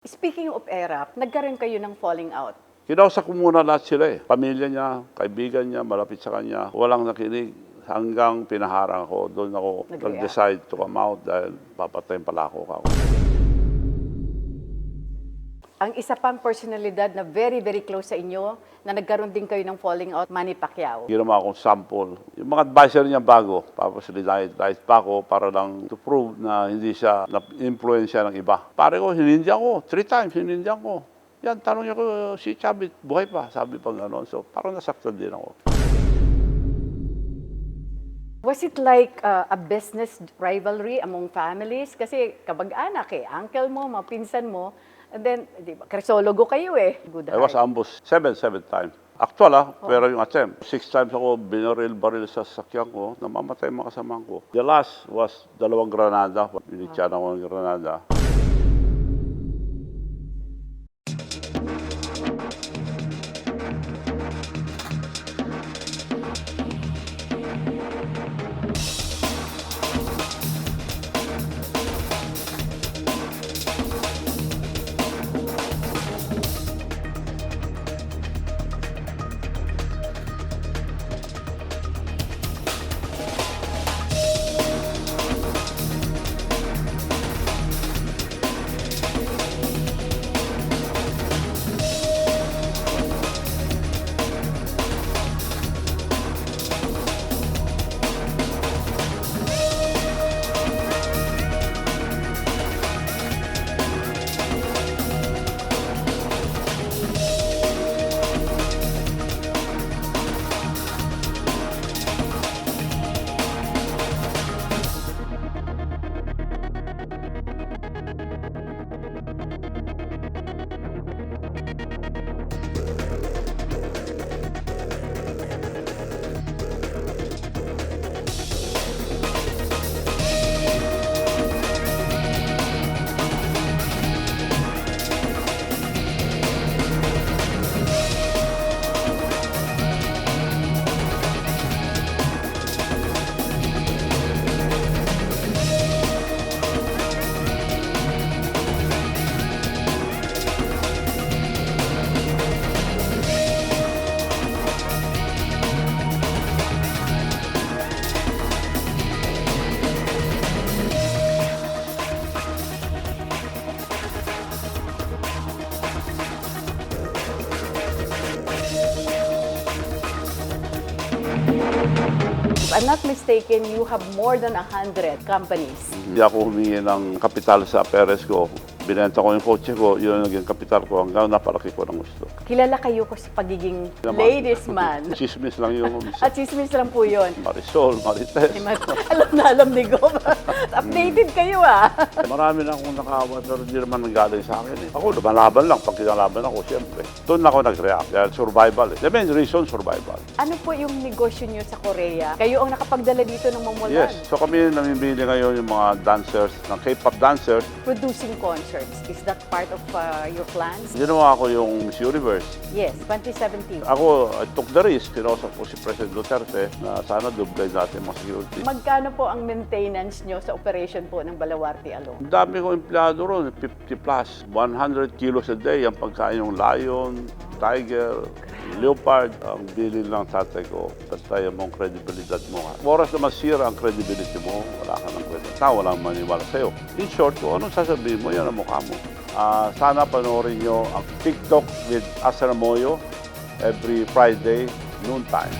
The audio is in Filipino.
Speaking of ERAP, nagkaroon kayo ng falling out. Kinausap ko muna lahat sila eh. Pamilya niya, kaibigan niya, malapit sa kanya. Walang nakinig hanggang pinaharang ko. Doon ako nag-decide to come out dahil papatayin pala ako. Ang isa pang personalidad na very close sa inyo, na nagkaroon din kayo ng falling out, Manny Pacquiao. Ginawa akong sample. Yung mga advisor niya bago, tapos diet pa ako para lang to prove na hindi siya na-influensya ng iba. Pare ko, hinindihan ko. 3 times hinindihan ko. Yan, tanong niya ko, si Chavit, buhay pa? Sabi pang gano'n. So, parang nasaktan din ako. Was it like a business rivalry among families? Kasi kabag-anak eh, uncle mo, mga pinsan mo, and then, di ba, krisologo kayo eh. Good I was heart. ambushed 7 times. Actual pero yung attempt. 6 times ako binaril-baril sa sasakyan ko, namamatay mga kasamahan ko. The last was 2 granada. Binityan ako ng granada. If I'm not mistaken, you have more than 100 companies. Hindi ako humingi ng kapital sa Perez ko. Binenta ko yung kotse ko, yun ang naging kapital ko hanggang napalaki ko ng gusto. Kilala kayo ko sa pagiging ladies man. Chismis lang yun. At chismis lang po yun. Marisol, Marites. Alam na alam ni Gob. Updated kayo ah. Marami na akong nakawa pero hindi naman nanggaling sa akin eh. Ako, lumalaban lang. Pag kinalaban ako, siyempre. Doon ako nag-react. Dahil survival eh. The main reason, survival. Ano po yung negosyo nyo sa Korea? Kayo ang nakapagdala dito ng mamulan. Yes. So kami namimili ngayon yung mga dancers, ng K-pop dancers. Producing concerts. Is that part of your plans? Ginawa ko yung Miss Universe. Yes, 2017. Ako, I took the risk. Kinausap ko si President Duterte na sana dublay natin mga security. Magkano po ang maintenance nyo sa operation po ng Balawarte Alone? Ang dami kong empleyado ron, 50 plus. 100 kilos a day ang pagkain ng lion, tiger, leopard. Ang bilin lang tatay ko, basta yung credibilidad mo. Oras na masira ang credibility mo, wala ka ng kwenta. Walang maniwala sa'yo. In short, kung anong sasabihin mo, yan ang mukha mo. Sana panoorin nyo ang TikTok with Asra Moyo every Friday, noon time.